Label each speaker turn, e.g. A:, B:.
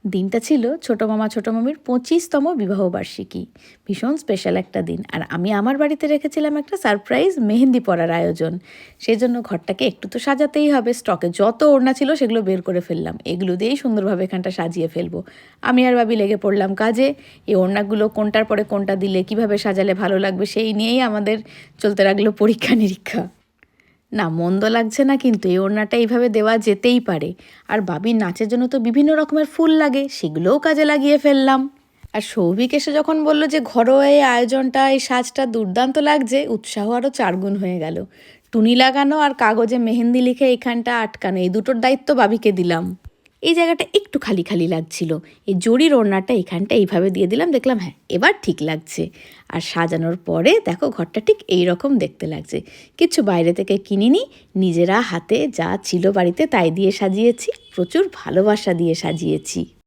A: দিনটা ছিল ছোটো মামা ছোটো মামির 25তম বিবাহবার্ষিকী। ভীষণ স্পেশাল একটা দিন। আর আমি আমার বাড়িতে রেখেছিলাম একটা সারপ্রাইজ মেহেন্দি পরার আয়োজন। সেই জন্য ঘরটাকে একটু তো সাজাতেই হবে। স্টকে যত ওড়না ছিল সেগুলো বের করে ফেললাম। এগুলো দিয়েই সুন্দরভাবে এখানটা সাজিয়ে ফেলবো। আমি আর ভাবি লেগে পড়লাম কাজে। এই ওড়নাগুলো কোনটার পরে কোনটা দিলে কিভাবে সাজালে ভালো লাগবে সেই নিয়েই আমাদের চলতে লাগলো পরীক্ষা নিরীক্ষা। না, মন্দ লাগছে না, কিন্তু এই ওড়নাটা এইভাবে দেওয়া যেতেই পারে। আর বাবির নাচের জন্য তো বিভিন্ন রকমের ফুল লাগে, সেগুলোও কাজে লাগিয়ে ফেললাম। আর সৌভিক এসে যখন বলল যে ঘরোয়া এই আয়োজনটা, এই সাজটা দুর্দান্ত লাগছে, উৎসাহ আরও 4 গুণ হয়ে গেল। টুনি লাগানো আর কাগজে মেহেন্দি লিখে এইখানটা আটকানো, এই দুটোর দায়িত্ব বাবিকে দিলাম। এই জায়গাটা একটু খালি খালি লাগছিল, এই জরির ওড়নাটা এখানটা এইভাবে দিয়ে দিলাম, দেখলাম হ্যাঁ এবার ঠিক লাগছে। আর সাজানোর পরে দেখো ঘরটা ঠিক এই রকম দেখতে লাগছে। কিছু বাইরে থেকে কিনিনি, নিজেরা হাতে যা ছিল বাড়িতে তাই দিয়ে সাজিয়েছি, প্রচুর ভালোবাসা দিয়ে সাজিয়েছি।